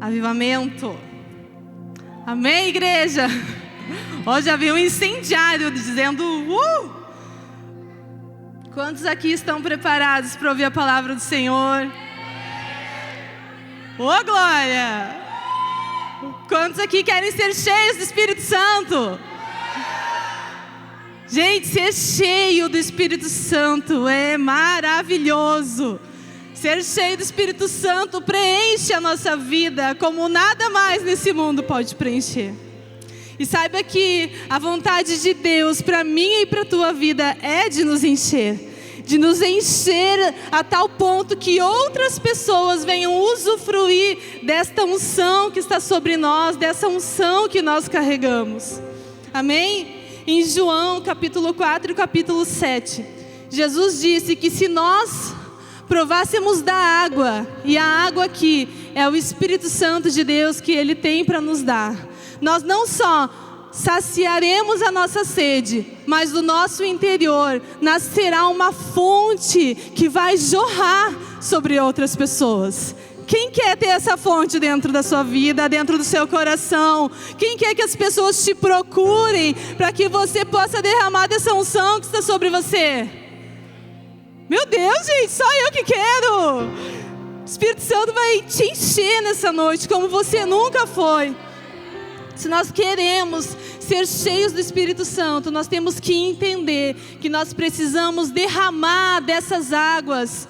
Avivamento. Amém, igreja? Hoje havia um incendiário dizendo Quantos aqui estão preparados para ouvir a palavra do Senhor? Ô, glória! Quantos aqui querem ser cheios do Espírito Santo? Gente, ser cheio do Espírito Santo é maravilhoso. Ser cheio do Espírito Santo preenche a nossa vida como nada mais nesse mundo pode preencher. E saiba que a vontade de Deus para mim e para a tua vida é de nos encher. De nos encher a tal ponto que outras pessoas venham usufruir desta unção que está sobre nós, dessa unção que nós carregamos. Amém? Em João capítulo 4 e capítulo 7, Jesus disse que se nós provássemos da água, e a água aqui é o Espírito Santo de Deus que Ele tem para nos dar, nós não só saciaremos a nossa sede, mas do nosso interior nascerá uma fonte que vai jorrar sobre outras pessoas. Quem quer ter essa fonte dentro da sua vida, dentro do seu coração? Quem quer que as pessoas te procurem para que você possa derramar dessa unção que está sobre você? Meu Deus, gente, só eu que quero. O Espírito Santo vai te encher nessa noite como você nunca foi. Se nós queremos ser cheios do Espírito Santo, nós temos que entender que nós precisamos derramar dessas águas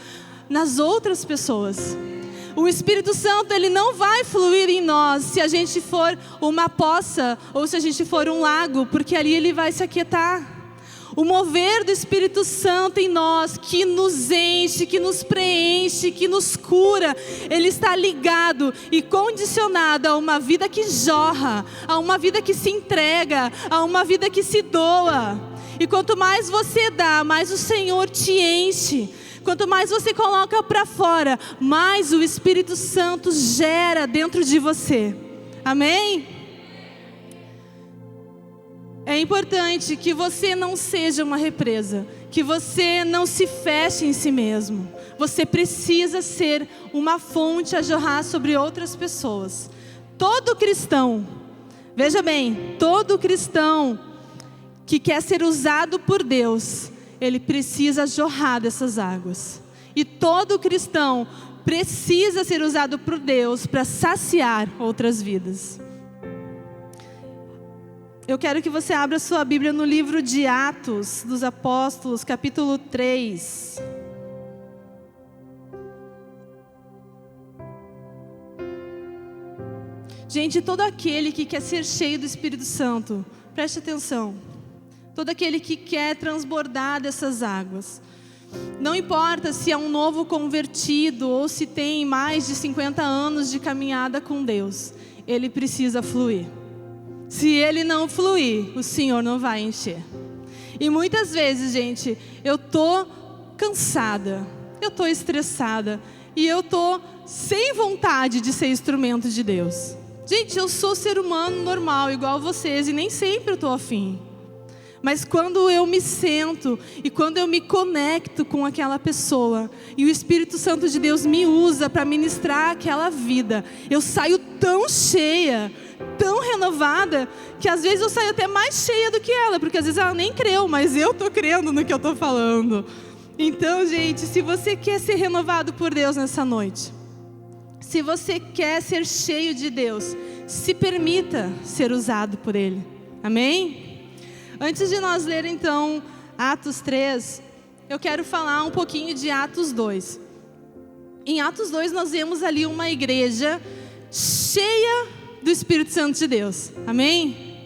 nas outras pessoas. O Espírito Santo, ele não vai fluir em nós se a gente for uma poça ou se a gente for um lago, porque ali ele vai se aquietar. O mover do Espírito Santo em nós, que nos enche, que nos preenche, que nos cura, ele está ligado e condicionado a uma vida que jorra, a uma vida que se entrega, a uma vida que se doa. E quanto mais você dá, mais o Senhor te enche. Quanto mais você coloca para fora, mais o Espírito Santo gera dentro de você. Amém? É importante que você não seja uma represa, que você não se feche em si mesmo. Você precisa ser uma fonte a jorrar sobre outras pessoas. Todo cristão, veja bem, todo cristão que quer ser usado por Deus, ele precisa jorrar dessas águas. E todo cristão precisa ser usado por Deus para saciar outras vidas. Eu quero que você abra sua Bíblia no livro de Atos dos Apóstolos, capítulo 3. Gente, todo aquele que quer ser cheio do Espírito Santo, preste atenção. Todo aquele que quer transbordar dessas águas. Não importa se é um novo convertido ou se tem mais de 50 anos de caminhada com Deus, ele precisa fluir. Se ele não fluir, o Senhor não vai encher. E muitas vezes, gente, eu tô cansada, eu tô estressada e eu tô sem vontade de ser instrumento de Deus. Gente, eu sou ser humano normal, igual vocês, e nem sempre eu tô afim. Mas quando eu me sento e quando eu me conecto com aquela pessoa e o Espírito Santo de Deus me usa para ministrar aquela vida, eu saio tão cheia, tão renovada, que às vezes eu saio até mais cheia do que ela, porque às vezes ela nem creu, mas eu estou crendo no que eu estou falando. Então, gente, se você quer ser renovado por Deus nessa noite, se você quer ser cheio de Deus, se permita ser usado por Ele. Amém? Antes de nós ler então Atos 3, eu quero falar um pouquinho de Atos 2. Em Atos 2 nós vemos ali uma igreja cheia do Espírito Santo de Deus. Amém?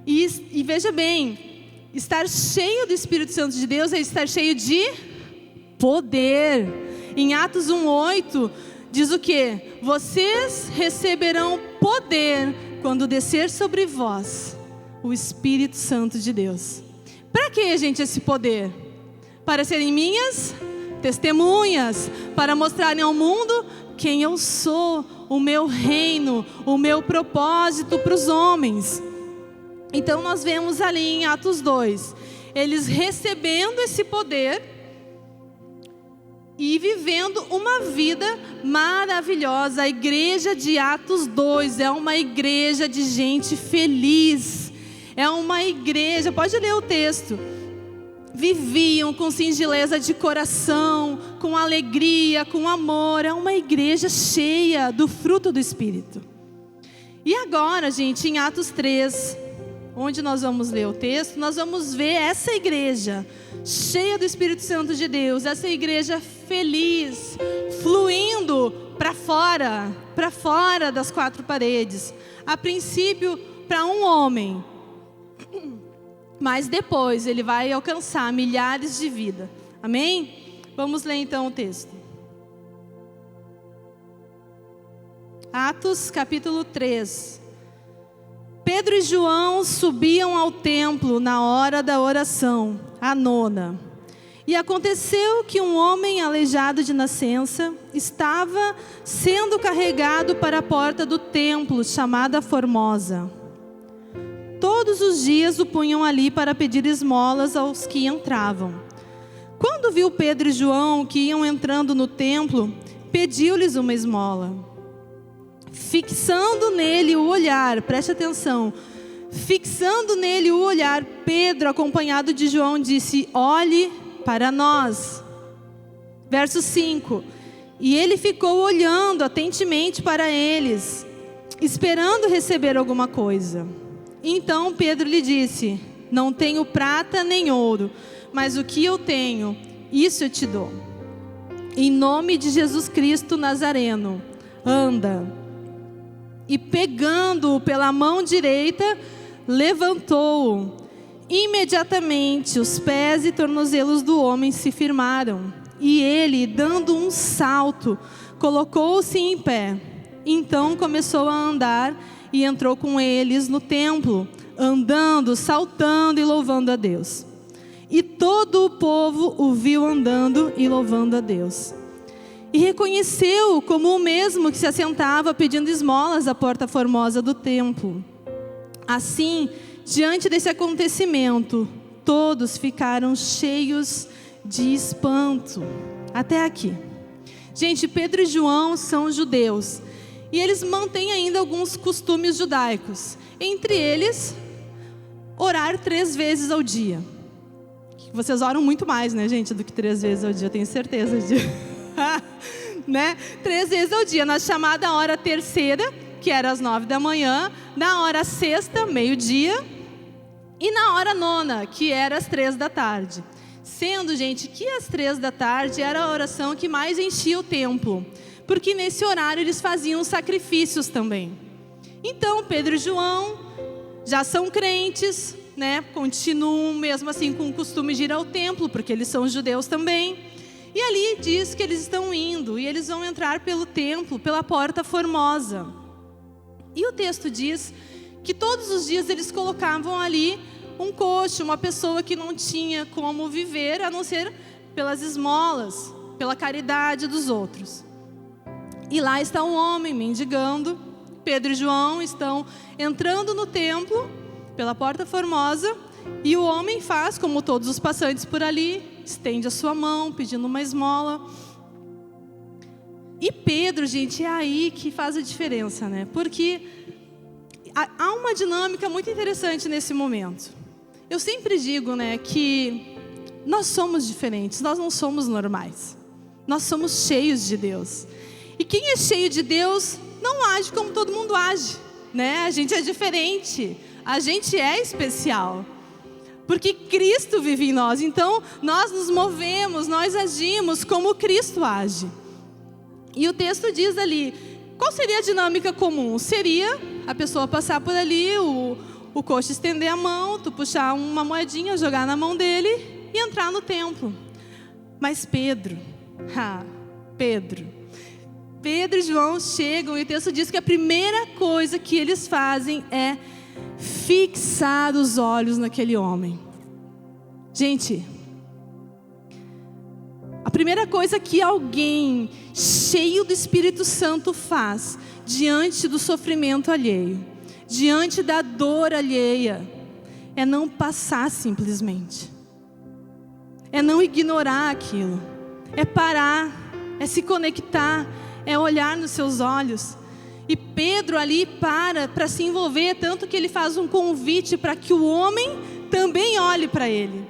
E veja bem, estar cheio do Espírito Santo de Deus é estar cheio de poder. Em Atos 1:8 diz o quê? Vocês receberão poder quando descer sobre vós o Espírito Santo de Deus. Para que, gente, esse poder? Para serem minhas testemunhas, para mostrarem ao mundo quem eu sou, o meu reino, o meu propósito para os homens. Então nós vemos ali em Atos 2, eles recebendo esse poder, e vivendo uma vida maravilhosa. A igreja de Atos 2 é uma igreja de gente feliz. É uma igreja, pode ler o texto. Viviam com singeleza de coração, com alegria, com amor. É uma igreja cheia do fruto do Espírito. E agora, gente, em Atos 3, onde nós vamos ler o texto, nós vamos ver essa igreja cheia do Espírito Santo de Deus, essa igreja feliz, fluindo para fora das quatro paredes. A princípio, para um homem, mas depois ele vai alcançar milhares de vidas. Amém? Vamos ler então o texto. Atos capítulo 3. Pedro e João subiam ao templo na hora da oração, a nona. E aconteceu que um homem aleijado de nascença estava sendo carregado para a porta do templo, chamada Formosa. Todos os dias o punham ali para pedir esmolas aos que entravam. Quando viu Pedro e João que iam entrando no templo, pediu-lhes uma esmola. Fixando nele o olhar, preste atenção, fixando nele o olhar, Pedro, acompanhado de João, disse: olhe para nós. Verso 5, e ele ficou olhando atentamente para eles, esperando receber alguma coisa. Então Pedro lhe disse: não tenho prata nem ouro, mas o que eu tenho, isso eu te dou. Em nome de Jesus Cristo Nazareno, anda. E pegando-o pela mão direita, levantou-o. Imediatamente os pés e tornozelos do homem se firmaram. E ele, dando um salto, colocou-se em pé. Então começou a andar e entrou com eles no templo, andando, saltando e louvando a Deus. E todo o povo o viu andando e louvando a Deus. E reconheceu-o como o mesmo que se assentava pedindo esmolas à porta formosa do templo. Assim, diante desse acontecimento, todos ficaram cheios de espanto. Até aqui. Gente, Pedro e João são judeus. E eles mantêm ainda alguns costumes judaicos. Entre eles, orar 3 vezes ao dia. Vocês oram muito mais, né, gente, do que 3 vezes ao dia, eu tenho certeza disso. Né? 3 vezes ao dia, na chamada hora terceira, que era às 9 da manhã, na hora sexta, meio-dia, e na hora nona, que era às 3 da tarde. Sendo, gente, que às 3 da tarde era a oração que mais enchia o templo, porque nesse horário eles faziam sacrifícios também. Então Pedro e João já são crentes, né? Continuam mesmo assim com o costume de ir ao templo, porque eles são judeus também. E ali diz que eles estão indo, e eles vão entrar pelo templo, pela porta formosa. E o texto diz que todos os dias eles colocavam ali um coxo, uma pessoa que não tinha como viver, a não ser pelas esmolas, pela caridade dos outros. E lá está um homem mendigando. Pedro e João estão entrando no templo, pela porta formosa, e o homem faz como todos os passantes por ali, estende a sua mão, pedindo uma esmola. E Pedro, gente, é aí que faz a diferença, né? Porque há uma dinâmica muito interessante nesse momento. Eu sempre digo, né, que nós somos diferentes, nós não somos normais. Nós somos cheios de Deus. E quem é cheio de Deus não age como todo mundo age, né? A gente é diferente, a gente é especial. Porque Cristo vive em nós, então nós nos movemos, nós agimos como Cristo age. E o texto diz ali, qual seria a dinâmica comum? Seria a pessoa passar por ali, o coxo estender a mão, tu puxar uma moedinha, jogar na mão dele e entrar no templo. Mas Pedro e João chegam e o texto diz que a primeira coisa que eles fazem é fixar os olhos naquele homem. Gente, a primeira coisa que alguém cheio do Espírito Santo faz diante do sofrimento alheio, diante da dor alheia, é não passar simplesmente, é não ignorar aquilo, é parar, é se conectar, é olhar nos seus olhos. E Pedro ali para se envolver, tanto que ele faz um convite para que o homem também olhe para ele.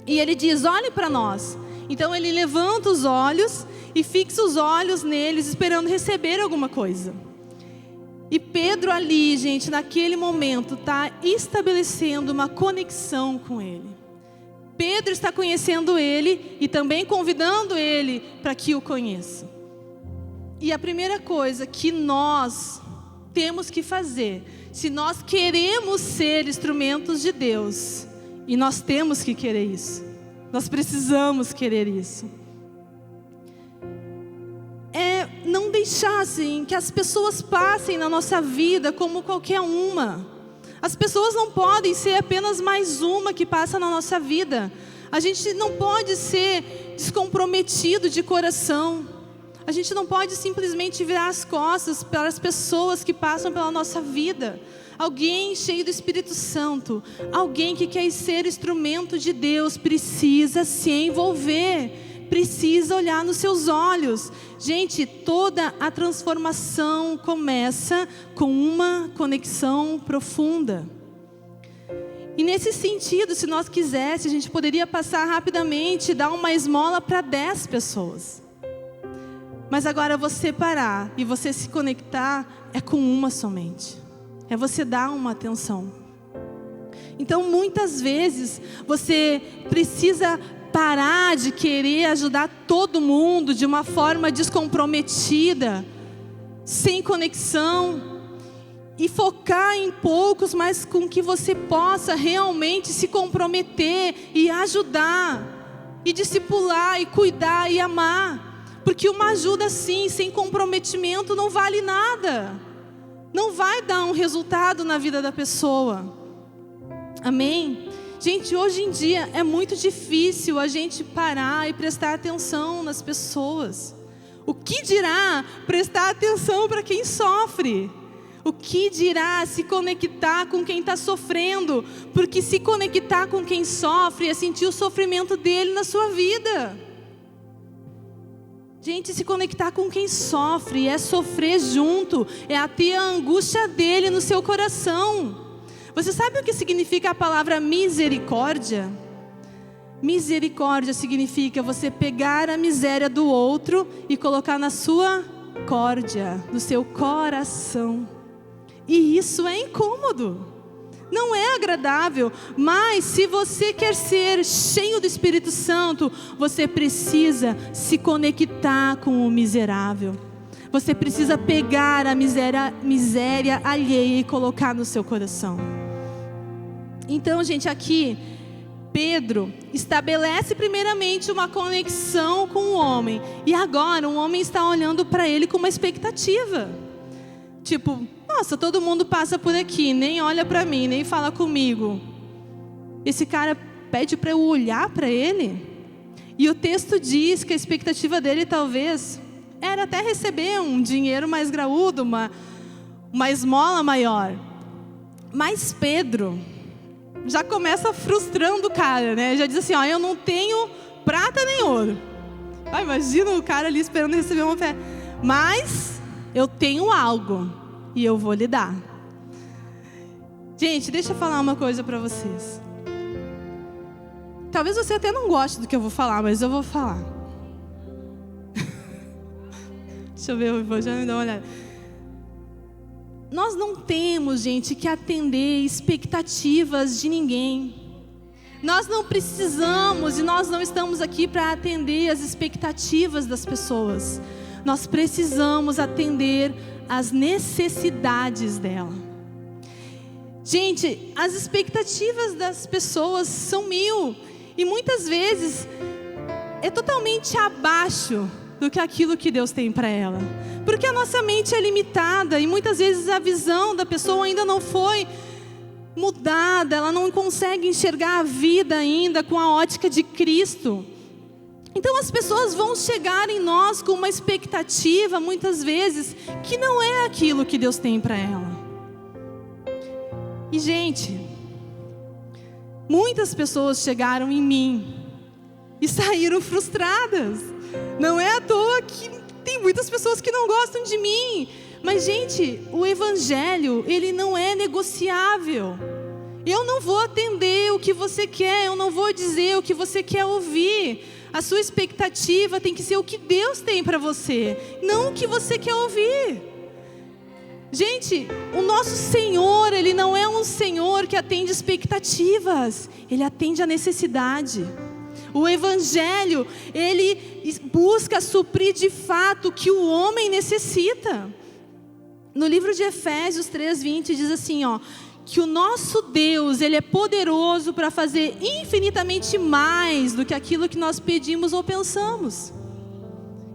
E ele diz: olhe para nós. Então ele levanta os olhos e fixa os olhos neles, esperando receber alguma coisa. E Pedro ali, gente, naquele momento, está estabelecendo uma conexão com ele. Pedro está conhecendo ele e também convidando ele para que o conheça. E a primeira coisa que nós temos que fazer, se nós queremos ser instrumentos de Deus, e nós temos que querer isso, nós precisamos querer isso, é não deixar assim que as pessoas passem na nossa vida como qualquer uma. As pessoas não podem ser apenas mais uma que passa na nossa vida. A gente não pode ser descomprometido de coração. A gente não pode simplesmente virar as costas para as pessoas que passam pela nossa vida. Alguém cheio do Espírito Santo, alguém que quer ser instrumento de Deus, precisa se envolver, precisa olhar nos seus olhos. Gente, toda a transformação começa com uma conexão profunda. E nesse sentido, se nós quiséssemos, a gente poderia passar rapidamente e dar uma esmola para 10 pessoas. Mas agora você parar e você se conectar é com uma somente. É você dar uma atenção. Então muitas vezes você precisa parar de querer ajudar todo mundo de uma forma descomprometida, sem conexão, e focar em poucos, mas com que você possa realmente se comprometer e ajudar, e discipular, e cuidar, e amar. Porque uma ajuda assim, sem comprometimento, não vale nada. Não vai dar um resultado na vida da pessoa. Amém? Gente, hoje em dia é muito difícil a gente parar e prestar atenção nas pessoas. O que dirá prestar atenção para quem sofre? O que dirá se conectar com quem está sofrendo? Porque se conectar com quem sofre é sentir o sofrimento dele na sua vida. Gente, se conectar com quem sofre é sofrer junto, é ter a angústia dele no seu coração. Você sabe o que significa a palavra misericórdia? Misericórdia significa você pegar a miséria do outro e colocar na sua córdia, no seu coração. E isso é incômodo. Não é agradável, mas se você quer ser cheio do Espírito Santo, você precisa se conectar com o miserável. Você precisa pegar a miséria alheia e colocar no seu coração. Então, gente, aqui, Pedro estabelece primeiramente uma conexão com o homem. E agora o homem está olhando para ele com uma expectativa. Tipo, nossa, todo mundo passa por aqui, nem olha para mim, nem fala comigo. Esse cara pede para eu olhar para ele? E o texto diz que a expectativa dele talvez era até receber um dinheiro mais graúdo, uma esmola maior. Mas Pedro já começa frustrando o cara, né? Já diz assim, ó, eu não tenho prata nem ouro. Ah, imagina o cara ali esperando receber uma oferta. Mas eu tenho algo e eu vou lhe dar. Gente, deixa eu falar uma coisa para vocês. Talvez você até não goste do que eu vou falar, mas eu vou falar. Deixa eu ver, eu vou já me dar uma olhada. Nós não temos, gente, que atender expectativas de ninguém. Nós não precisamos e nós não estamos aqui para atender as expectativas das pessoas. Nós precisamos atender as necessidades dela. Gente, as expectativas das pessoas são 1000 e muitas vezes é totalmente abaixo do que aquilo que Deus tem para ela. Porque a nossa mente é limitada e muitas vezes a visão da pessoa ainda não foi mudada, ela não consegue enxergar a vida ainda com a ótica de Cristo. Então as pessoas vão chegar em nós com uma expectativa, muitas vezes, que não é aquilo que Deus tem para ela. E gente, muitas pessoas chegaram em mim e saíram frustradas. Não é à toa que tem muitas pessoas que não gostam de mim. Mas, gente, o evangelho, ele não é negociável. Eu não vou atender o que você quer, eu não vou dizer o que você quer ouvir. A sua expectativa tem que ser o que Deus tem para você, não o que você quer ouvir. Gente, o nosso Senhor, Ele não é um Senhor que atende expectativas, Ele atende a necessidade. O Evangelho, Ele busca suprir de fato o que o homem necessita. No livro de Efésios 3:20 diz assim, que o nosso Deus, Ele é poderoso para fazer infinitamente mais do que aquilo que nós pedimos ou pensamos.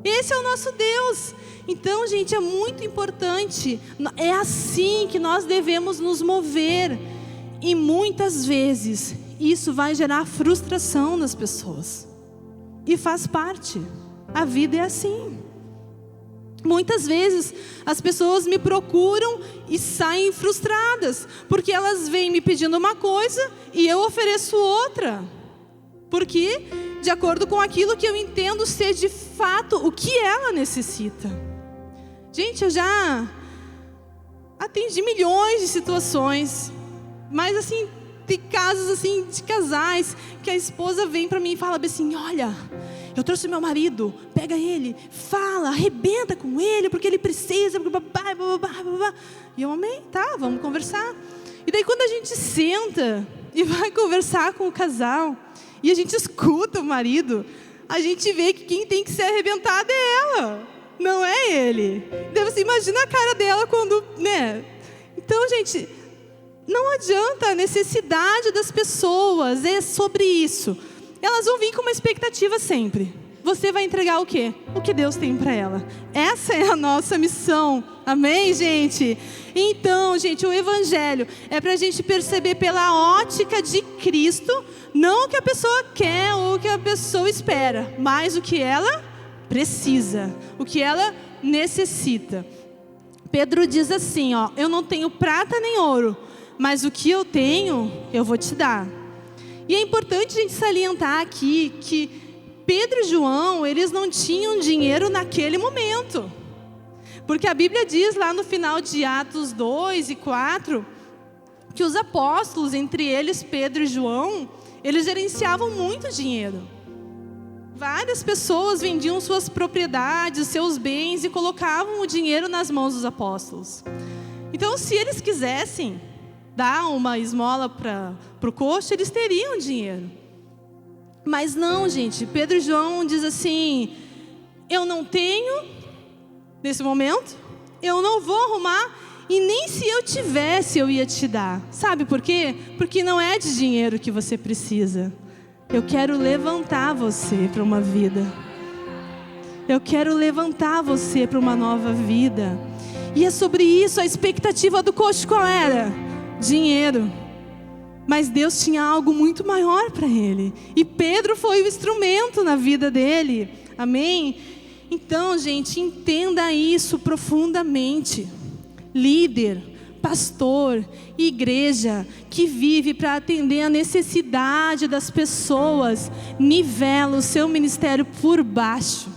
Esse é o nosso Deus. Então, gente, é muito importante, é assim que nós devemos nos mover. E muitas vezes, isso vai gerar frustração nas pessoas. E faz parte, a vida é assim. Muitas vezes as pessoas me procuram e saem frustradas, porque elas vêm me pedindo uma coisa e eu ofereço outra. Porque, de acordo com aquilo que eu entendo ser de fato o que ela necessita. Gente, eu já atendi milhões de situações, mas assim, tem casos assim de casais que a esposa vem para mim e fala assim, olha, eu trouxe meu marido, pega ele, fala, arrebenta com ele, porque ele precisa, e eu amei, tá, vamos conversar. E daí quando a gente senta e vai conversar com o casal, e a gente escuta o marido, a gente vê que quem tem que ser arrebentada é ela, não é ele. Daí você imagina a cara dela quando, né? Então, gente, não adianta, a necessidade das pessoas é sobre isso. Elas vão vir com uma expectativa sempre. Você vai entregar o quê? O que Deus tem para ela. Essa é a nossa missão. Amém, gente? Então, gente, o Evangelho é para a gente perceber pela ótica de Cristo, não o que a pessoa quer ou o que a pessoa espera, mas o que ela precisa, o que ela necessita. Pedro diz assim, eu não tenho prata nem ouro, mas o que eu tenho, eu vou te dar. E é importante a gente salientar aqui que Pedro e João, eles não tinham dinheiro naquele momento. Porque a Bíblia diz lá no final de Atos 2 e 4, que os apóstolos, entre eles Pedro e João, eles gerenciavam muito dinheiro. Várias pessoas vendiam suas propriedades, seus bens e colocavam o dinheiro nas mãos dos apóstolos. Então, se eles quisessem dar uma esmola para o coxo, eles teriam dinheiro. Mas não, gente, Pedro e João diz assim, eu não tenho, nesse momento, eu não vou arrumar, e nem se eu tivesse eu ia te dar. Sabe por quê? Porque não é de dinheiro que você precisa. Eu quero levantar você para uma vida. Eu quero levantar você para uma nova vida. E é sobre isso, a expectativa do coxo qual era? Dinheiro. Mas Deus tinha algo muito maior para ele. E Pedro foi o instrumento na vida dele. Amém? Então, gente, entenda isso profundamente. Líder, pastor, igreja que vive para atender a necessidade das pessoas, nivela o seu ministério por baixo.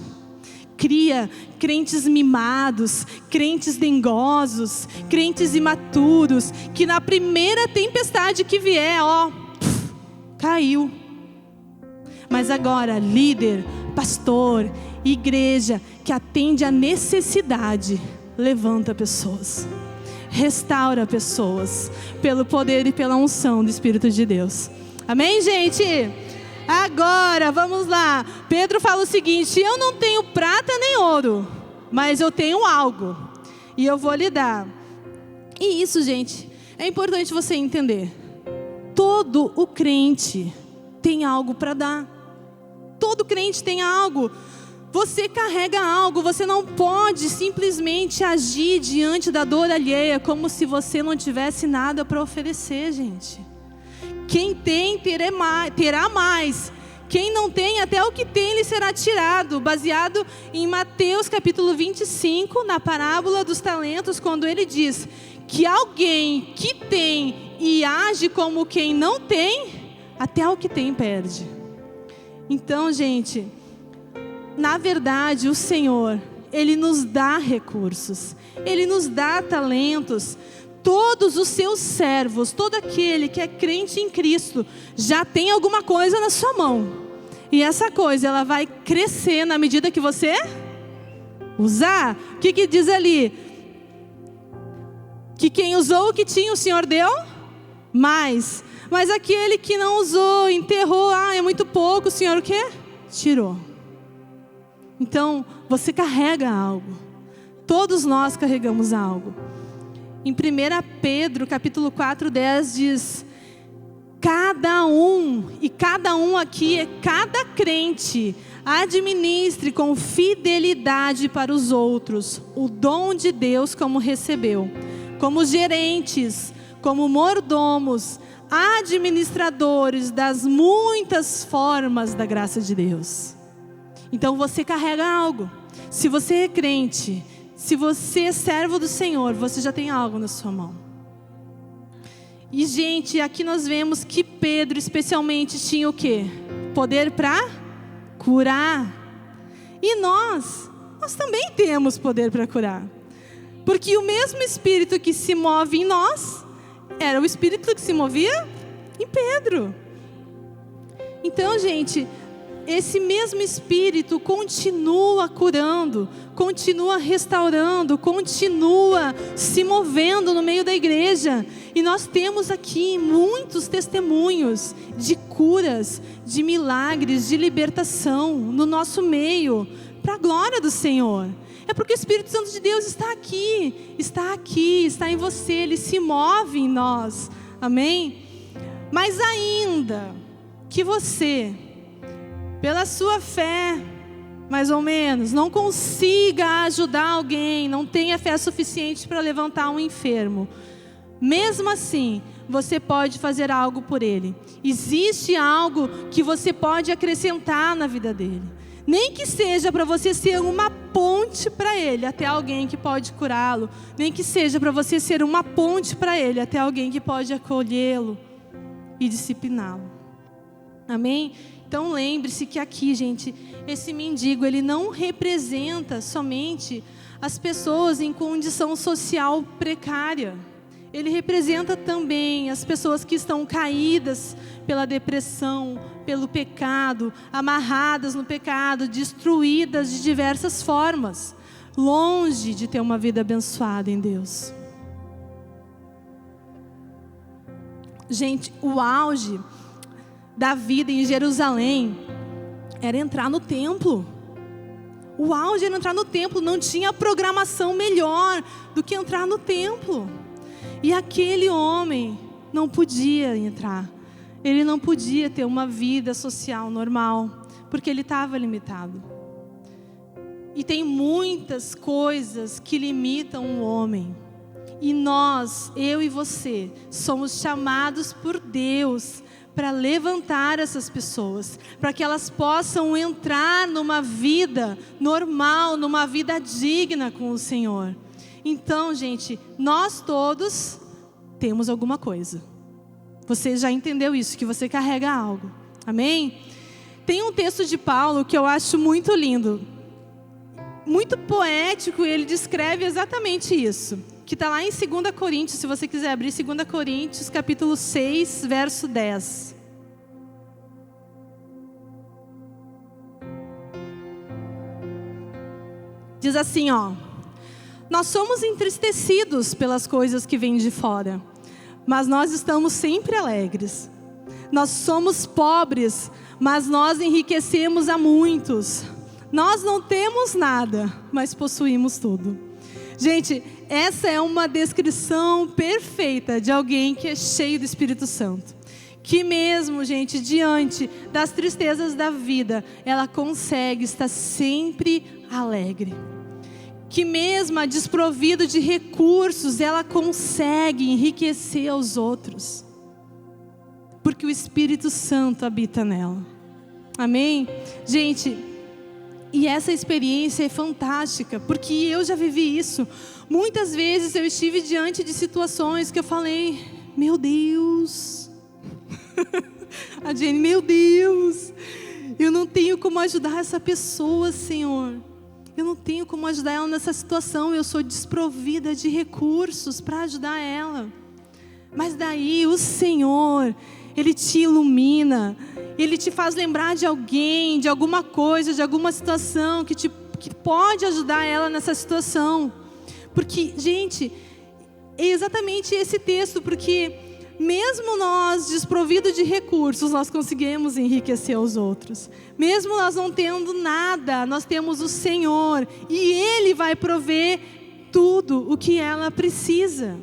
Cria crentes mimados, crentes dengosos, crentes imaturos, que na primeira tempestade que vier, caiu. Mas agora, líder, pastor, igreja que atende a necessidade, levanta pessoas, restaura pessoas, pelo poder e pela unção do Espírito de Deus. Amém, gente? Agora, vamos lá. Pedro fala o seguinte, eu não tenho prata nem ouro, mas eu tenho algo, e eu vou lhe dar. E isso, gente, é importante você entender. Todo o crente tem algo para dar. Todo crente tem algo. Você carrega algo, você não pode simplesmente agir diante da dor alheia como se você não tivesse nada para oferecer, gente. Quem tem terá mais. Quem não tem, até o que tem lhe será tirado. Baseado em Mateus capítulo 25, na parábola dos talentos, quando ele diz que alguém que tem e age como quem não tem, até o que tem perde. Então, gente, na verdade, o Senhor, Ele nos dá recursos, Ele nos dá talentos. Todos os seus servos, todo aquele que é crente em Cristo, já tem alguma coisa na sua mão. E essa coisa, ela vai crescer na medida que você usar. O que diz ali? Que quem usou o que tinha, o Senhor deu mais. Mas aquele que não usou, enterrou, é muito pouco, o Senhor o quê? Tirou. Então, você carrega algo. Todos nós carregamos algo. Em 1 Pedro, capítulo 4, 10, diz: cada um aqui, cada crente, administre com fidelidade para os outros o dom de Deus como recebeu, como gerentes, como mordomos, administradores das muitas formas da graça de Deus. Então você carrega algo. Se você é crente, se você é servo do Senhor, você já tem algo na sua mão. E gente, aqui nós vemos que Pedro especialmente tinha o quê? Poder para curar. E nós também temos poder para curar. Porque o mesmo Espírito que se move em nós, era o Espírito que se movia em Pedro. Então, gente, esse mesmo Espírito continua curando, continua restaurando, continua se movendo no meio da igreja. E nós temos aqui muitos testemunhos de curas, de milagres, de libertação no nosso meio, para a glória do Senhor. É porque o Espírito Santo de Deus está aqui, está em você, Ele se move em nós, amém? Mas ainda que você, pela sua fé, mais ou menos, não consiga ajudar alguém, não tenha fé suficiente para levantar um enfermo, mesmo assim, você pode fazer algo por ele. Existe algo que você pode acrescentar na vida dele. Nem que seja para você ser uma ponte para ele até alguém que pode curá-lo. Nem que seja para você ser uma ponte para ele até alguém que pode acolhê-lo e discipliná-lo. Amém? Então lembre-se que aqui, gente, esse mendigo, ele não representa somente as pessoas em condição social precária. Ele representa também as pessoas que estão caídas pela depressão, pelo pecado, amarradas no pecado, destruídas de diversas formas, longe de ter uma vida abençoada em Deus. Gente, o auge da vida em Jerusalém era entrar no templo. O auge era entrar no templo, não tinha programação melhor do que entrar no templo. E aquele homem não podia entrar. Ele não podia ter uma vida social normal, porque ele estava limitado. E tem muitas coisas que limitam o homem. E nós, eu e você, somos chamados por Deus para levantar essas pessoas, para que elas possam entrar numa vida normal, numa vida digna com o Senhor. Então, gente, nós todos temos alguma coisa. Você já entendeu isso, que você carrega algo. Amém? Tem um texto de Paulo que eu acho muito lindo, muito poético, e ele descreve exatamente isso, que está lá em 2 Coríntios, se você quiser abrir 2 Coríntios, capítulo 6, verso 10. Diz assim, nós somos entristecidos pelas coisas que vêm de fora, mas nós estamos sempre alegres. Nós somos pobres, mas nós enriquecemos a muitos. Nós não temos nada, mas possuímos tudo. Gente, essa é uma descrição perfeita de alguém que é cheio do Espírito Santo. Que mesmo, gente, diante das tristezas da vida, ela consegue estar sempre alegre. Que mesmo desprovida de recursos, ela consegue enriquecer aos outros. Porque o Espírito Santo habita nela. Amém? Gente, e essa experiência é fantástica, porque eu já vivi isso. Muitas vezes eu estive diante de situações que eu falei, meu Deus. A Jenny, meu Deus. Eu não tenho como ajudar essa pessoa, Senhor. Eu não tenho como ajudar ela nessa situação. Eu sou desprovida de recursos para ajudar ela. Mas daí o Senhor, Ele te ilumina. Ele te faz lembrar de alguém, de alguma coisa, de alguma situação que pode ajudar ela nessa situação. Porque, gente, é exatamente esse texto, porque mesmo nós desprovidos de recursos, nós conseguimos enriquecer os outros. Mesmo nós não tendo nada, nós temos o Senhor, e Ele vai prover tudo o que ela precisa.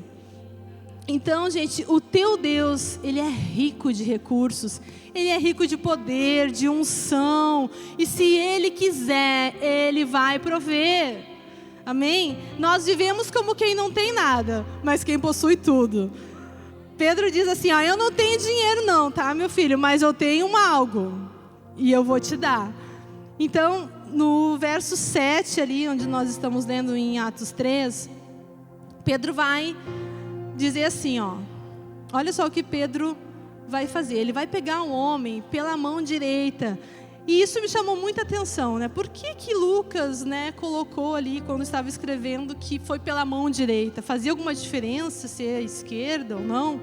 Então, gente, o teu Deus, Ele é rico de recursos, Ele é rico de poder, de unção, e se Ele quiser, Ele vai prover. Amém? Nós vivemos como quem não tem nada, mas quem possui tudo. Pedro diz assim, ó, eu não tenho dinheiro não, tá, meu filho, mas eu tenho algo, e eu vou te dar. Então, no verso 7 ali, onde nós estamos lendo em Atos 3, Pedro vai dizer assim, ó, olha só o que Pedro vai fazer. Ele vai pegar um homem pela mão direita. E isso me chamou muita atenção, né? Por que Lucas, né, colocou ali, quando estava escrevendo, que foi pela mão direita? Fazia alguma diferença se é esquerda ou não?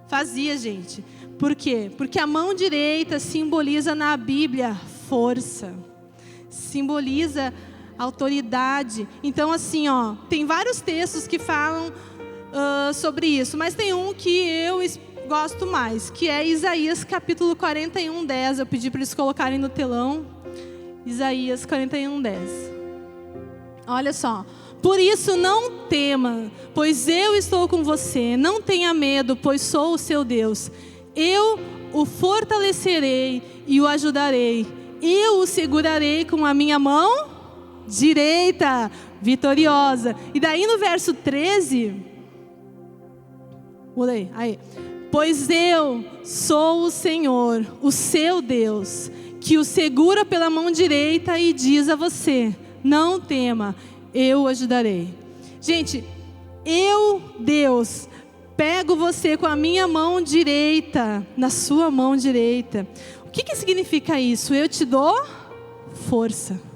Fazia, gente. Por quê? Porque a mão direita simboliza na Bíblia força. Simboliza autoridade. Então, assim, ó, tem vários textos que falam sobre isso, mas tem um que eu gosto mais, que é Isaías capítulo 41, 10. Eu pedi para eles colocarem no telão. Isaías 41, 10. Olha só. Por isso não tema, pois eu estou com você. Não tenha medo, pois sou o seu Deus. Eu o fortalecerei e o ajudarei. Eu o segurarei com a minha mão direita, vitoriosa. E daí no verso 13... Mudei, aí. Pois eu sou o Senhor, o seu Deus, que o segura pela mão direita e diz a você, não tema, eu o ajudarei. Gente, eu, Deus, pego você com a minha mão direita, na sua mão direita. O que significa isso? Eu te dou força.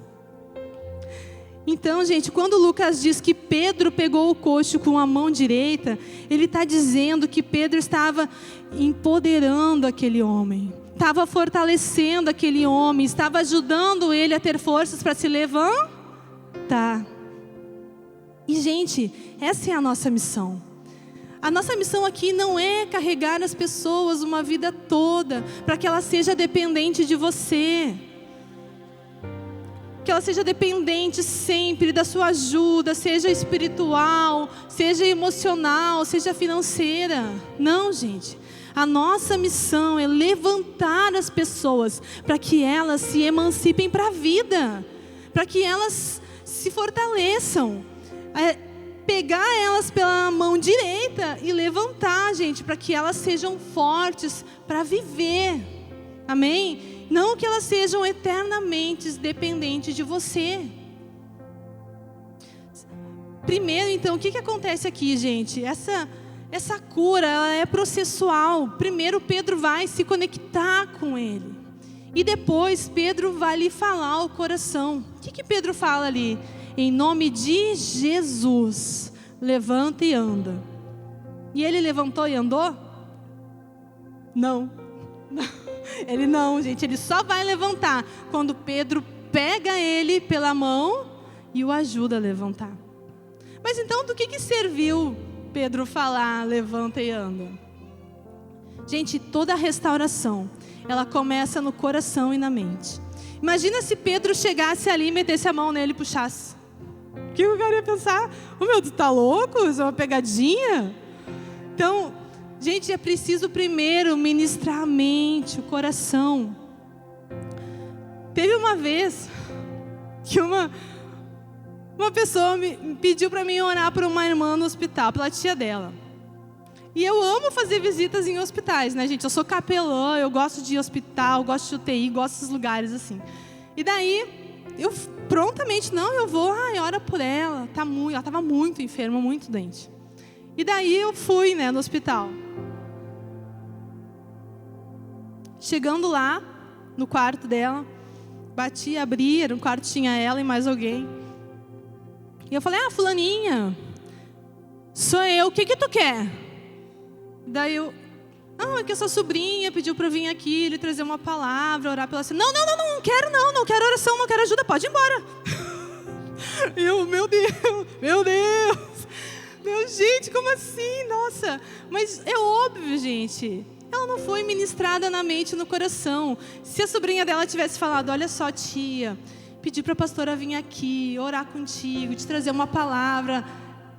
Então, gente, quando Lucas diz que Pedro pegou o coxo com a mão direita, ele está dizendo que Pedro estava empoderando aquele homem, estava fortalecendo aquele homem, estava ajudando ele a ter forças para se levantar. E, gente, essa é a nossa missão. A nossa missão aqui não é carregar as pessoas uma vida toda para que ela seja dependente de você. Que ela seja dependente sempre da sua ajuda, seja espiritual, seja emocional, seja financeira. Não, gente. A nossa missão é levantar as pessoas para que elas se emancipem para a vida, para que elas se fortaleçam. Pegar elas pela mão direita e levantar, gente, para que elas sejam fortes para viver. Amém? Não que elas sejam eternamente dependentes de você. Primeiro, então, o que acontece aqui, gente? Essa cura, ela é processual. Primeiro, Pedro vai se conectar com ele. E depois, Pedro vai lhe falar ao coração. O que Pedro fala ali? Em nome de Jesus, levanta e anda. E ele levantou e andou? Não. Ele não, gente, ele só vai levantar quando Pedro pega ele pela mão e o ajuda a levantar. Mas então do que serviu Pedro falar, levanta e anda? Gente, toda a restauração, ela começa no coração e na mente. Imagina se Pedro chegasse ali, metesse a mão nele e puxasse. O que o cara ia pensar? Meu Deus, tá louco? Isso é uma pegadinha? Então, gente, é preciso primeiro ministrar a mente, o coração. Teve uma vez que uma pessoa me pediu para mim orar por uma irmã no hospital, pela tia dela. E eu amo fazer visitas em hospitais, né, gente? Eu sou capelã, eu gosto de hospital, gosto de UTI, gosto desses lugares assim. E daí, eu prontamente, eu vou, ora por ela. Ela estava muito enferma, muito doente. E daí eu fui, né, no hospital. Chegando lá, no quarto dela. Bati, abri, no quarto tinha ela e mais alguém. E eu falei, fulaninha, sou eu, o que tu quer? Daí eu, é que a sua sobrinha pediu para eu vir aqui, lhe trazer uma palavra, orar pela senhora. Não quero oração, não quero ajuda, pode ir embora. Eu, meu gente, como assim? Nossa, mas é óbvio, gente. Ela não foi ministrada na mente e no coração. Se a sobrinha dela tivesse falado, olha só, tia, pedi para a pastora vir aqui, orar contigo, te trazer uma palavra,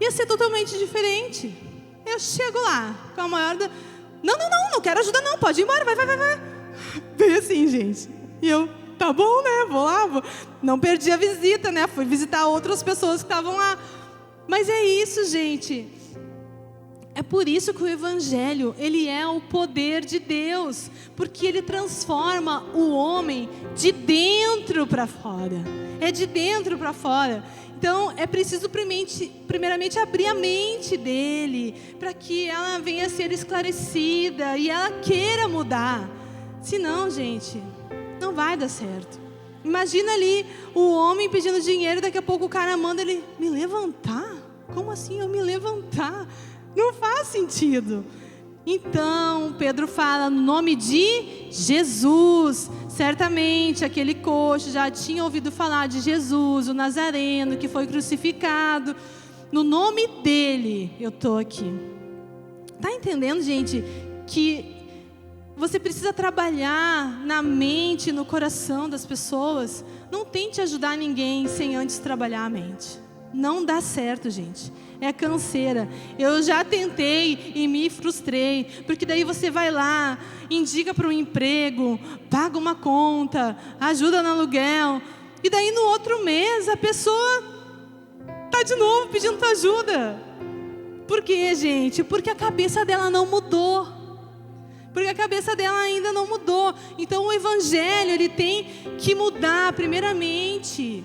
ia ser totalmente diferente. Eu chego lá, com a maior... Não quero ajuda não, pode ir embora, vai. Bem assim, gente. E eu, tá bom, né, vou lá. Não perdi a visita, né, fui visitar outras pessoas que estavam lá. Mas é isso, gente. É por isso que o Evangelho, ele é o poder de Deus, porque ele transforma o homem de dentro para fora. É de dentro para fora. Então, é preciso primeiramente abrir a mente dele, para que ela venha a ser esclarecida e ela queira mudar. Senão, gente, não vai dar certo. Imagina ali o homem pedindo dinheiro, daqui a pouco o cara manda ele me levantar. Como assim eu me levantar? Não faz sentido. Então, Pedro fala no nome de Jesus. Certamente aquele coxo já tinha ouvido falar de Jesus, o Nazareno, que foi crucificado. No nome dele, eu estou aqui. Tá entendendo, gente, que você precisa trabalhar na mente, no coração das pessoas. Não tente ajudar ninguém sem antes trabalhar a mente. Não dá certo, gente. É canseira. Eu já tentei e me frustrei, porque daí você vai lá, indica para um emprego, paga uma conta, ajuda no aluguel, e daí no outro mês a pessoa está de novo pedindo tua ajuda. Por quê, gente? Porque a cabeça dela não mudou. Porque a cabeça dela ainda não mudou. Então o Evangelho, ele tem que mudar primeiramente.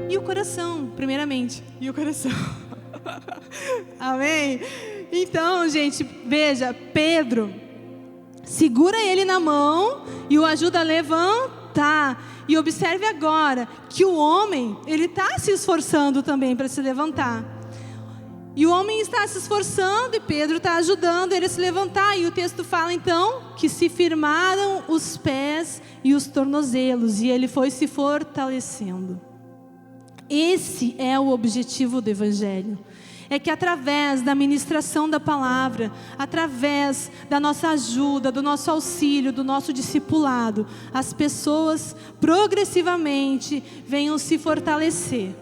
E o coração, primeiramente. E o coração. Amém? Então, gente, veja, Pedro segura ele na mão e o ajuda a levantar. E observe agora que o homem, ele está se esforçando também para se levantar. E o homem está se esforçando e Pedro está ajudando ele a se levantar. E o texto fala então que se firmaram os pés e os tornozelos, e ele foi se fortalecendo. Esse é o objetivo do Evangelho. É que através da ministração da palavra, através da nossa ajuda, do nosso auxílio, do nosso discipulado, as pessoas progressivamente venham se fortalecer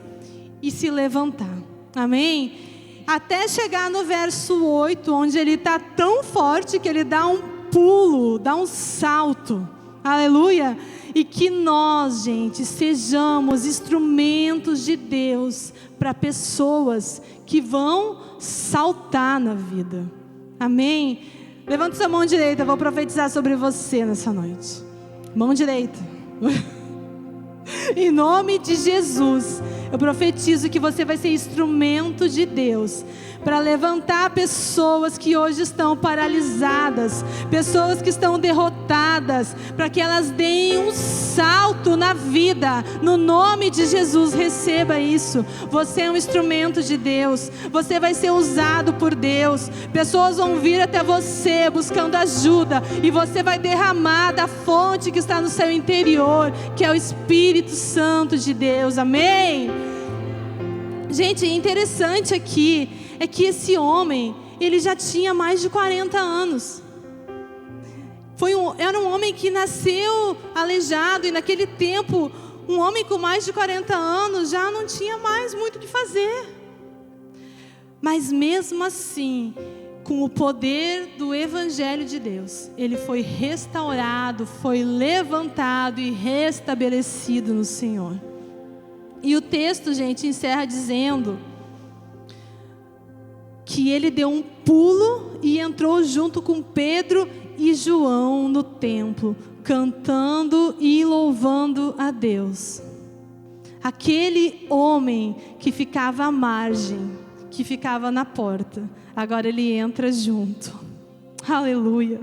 e se levantar. Amém? Até chegar no verso 8, onde ele está tão forte que ele dá um pulo, dá um salto. Aleluia! E que nós, gente, sejamos instrumentos de Deus para pessoas que vão saltar na vida. Amém? Levanta sua mão direita, vou profetizar sobre você nessa noite. Mão direita. Em nome de Jesus, eu profetizo que você vai ser instrumento de Deus para levantar pessoas que hoje estão paralisadas, pessoas que estão derrotadas, para que elas deem um salto na vida. No nome de Jesus, receba isso. Você é um instrumento de Deus, você vai ser usado por Deus. Pessoas vão vir até você buscando ajuda, e você vai derramar da fonte que está no seu interior, que é o Espírito Santo de Deus. Amém? Gente, interessante aqui é que esse homem, ele já tinha mais de 40 anos. Era um homem que nasceu aleijado, e naquele tempo, um homem com mais de 40 anos já não tinha mais muito o que fazer. Mas mesmo assim, com o poder do Evangelho de Deus, ele foi restaurado, foi levantado e restabelecido no Senhor. E o texto, gente, encerra dizendo que ele deu um pulo e entrou junto com Pedro e João no templo, cantando e louvando a Deus. Aquele homem que ficava à margem, que ficava na porta, agora ele entra junto. Aleluia.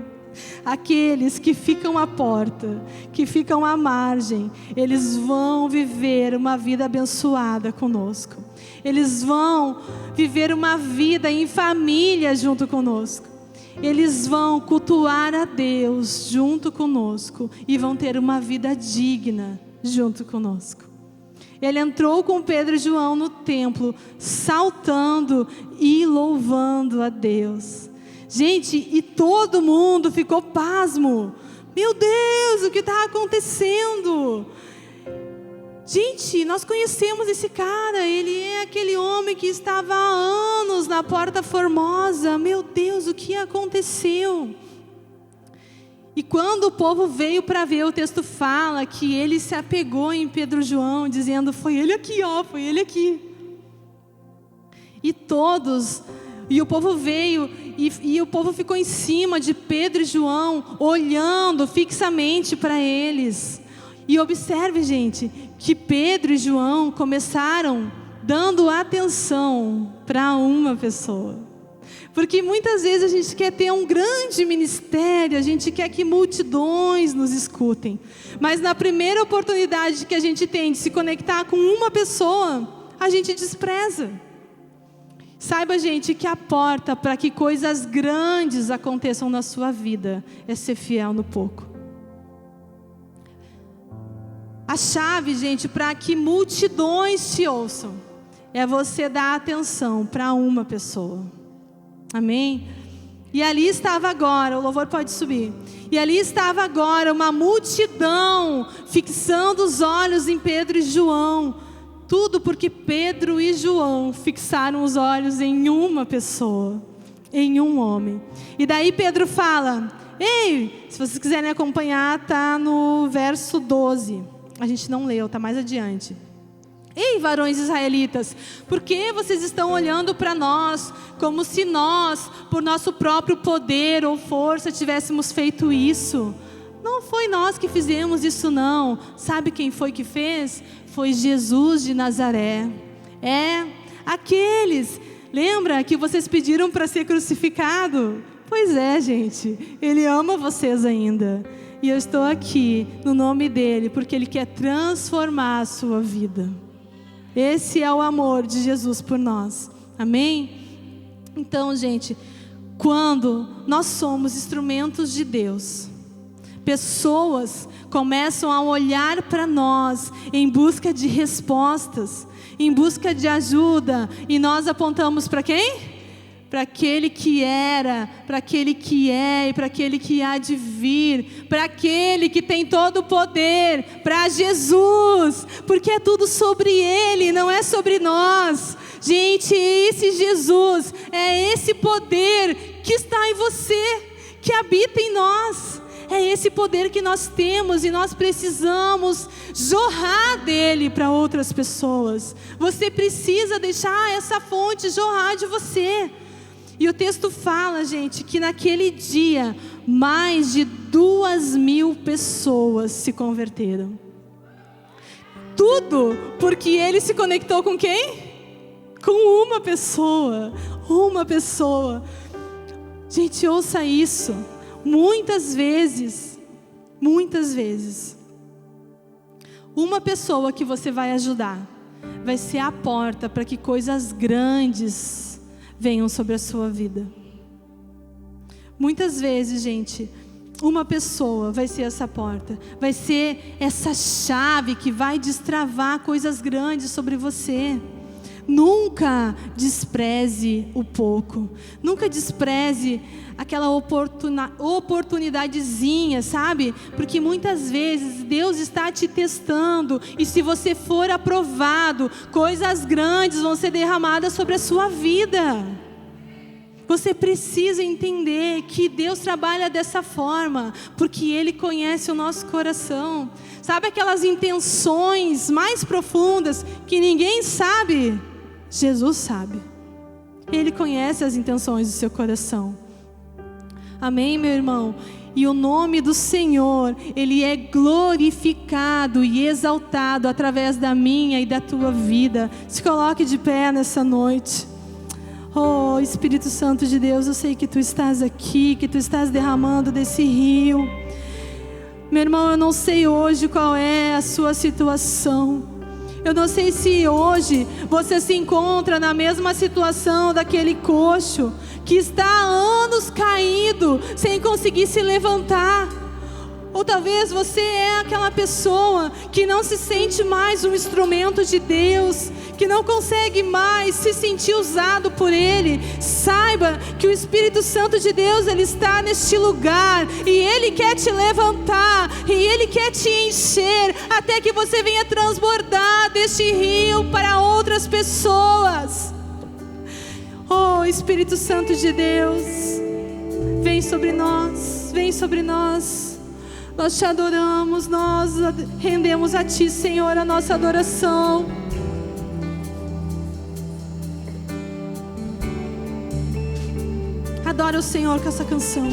Aqueles que ficam à porta, que ficam à margem, eles vão viver uma vida abençoada conosco. Eles vão viver uma vida em família junto conosco. Eles vão cultuar a Deus junto conosco e vão ter uma vida digna junto conosco. Ele entrou com Pedro e João no templo, saltando e louvando a Deus. Gente, e todo mundo ficou pasmo. Meu Deus, o que está acontecendo? Gente, nós conhecemos esse cara. Ele é aquele homem que estava há anos na Porta Formosa. Meu Deus, o que aconteceu? E quando o povo veio para ver, o texto fala que ele se apegou em Pedro e João, dizendo: foi ele aqui, ó, foi ele aqui. E o povo veio, e o povo ficou em cima de Pedro e João, olhando fixamente para eles. E observe, gente, que Pedro e João começaram dando atenção para uma pessoa. Porque muitas vezes a gente quer ter um grande ministério, a gente quer que multidões nos escutem. Mas na primeira oportunidade que a gente tem de se conectar com uma pessoa, a gente despreza. Saiba, gente, que a porta para que coisas grandes aconteçam na sua vida é ser fiel no pouco. A chave, gente, para que multidões te ouçam é você dar atenção para uma pessoa. Amém? E ali estava agora, o louvor pode subir. E ali estava agora uma multidão fixando os olhos em Pedro e João. Tudo porque Pedro e João fixaram os olhos em uma pessoa, em um homem. E daí Pedro fala: ei, se vocês quiserem acompanhar, está no verso 12. A gente não leu, está mais adiante. Ei, varões israelitas, por que vocês estão olhando para nós como se nós, por nosso próprio poder ou força, tivéssemos feito isso? Não foi nós que fizemos isso, não. Sabe quem foi que fez? Foi Jesus de Nazaré. Aqueles, lembra que vocês pediram para ser crucificado? Pois é, gente, Ele ama vocês ainda. E eu estou aqui no nome dEle, porque Ele quer transformar a sua vida. Esse é o amor de Jesus por nós. Amém? Então, gente, quando nós somos instrumentos de Deus, pessoas começam a olhar para nós em busca de respostas, em busca de ajuda, e nós apontamos para quem? Para aquele que era, para aquele que é e para aquele que há de vir, para aquele que tem todo o poder, para Jesus, porque é tudo sobre Ele, não é sobre nós. Gente, esse Jesus, é esse poder que está em você, que habita em nós. É esse poder que nós temos e nós precisamos jorrar dele para outras pessoas. Você precisa deixar essa fonte jorrar de você. E o texto fala, gente, que naquele dia mais de 2.000 pessoas se converteram. Tudo porque ele se conectou com quem? Com uma pessoa. Uma pessoa. Gente, ouça isso. Muitas vezes, uma pessoa que você vai ajudar vai ser a porta para que coisas grandes venham sobre a sua vida. Muitas vezes, gente, uma pessoa vai ser essa porta, vai ser essa chave que vai destravar coisas grandes sobre você. Nunca despreze o pouco, nunca despreze aquela oportunidadezinha, sabe? Porque muitas vezes Deus está te testando, e se você for aprovado, coisas grandes vão ser derramadas sobre a sua vida. Você precisa entender que Deus trabalha dessa forma, porque Ele conhece o nosso coração. Sabe aquelas intenções mais profundas que ninguém sabe? Jesus sabe. Ele conhece as intenções do seu coração. Amém, meu irmão? E o nome do Senhor, Ele é glorificado e exaltado através da minha e da tua vida. Se coloque de pé nessa noite. Oh, Espírito Santo de Deus, eu sei que Tu estás aqui, que Tu estás derramando desse rio. Meu irmão, eu não sei hoje qual é a sua situação. Eu não sei se hoje você se encontra na mesma situação daquele coxo que está há anos caído, sem conseguir se levantar. Ou talvez você é aquela pessoa que não se sente mais um instrumento de Deus, que não consegue mais se sentir usado por Ele. Saiba que o Espírito Santo de Deus, Ele está neste lugar, e Ele quer te levantar, e Ele quer te encher, até que você venha transbordar deste rio para outras pessoas. Oh, Espírito Santo de Deus, vem sobre nós, vem sobre nós. Nós Te adoramos, nós rendemos a Ti, Senhor, a nossa adoração. Adora o Senhor com essa canção.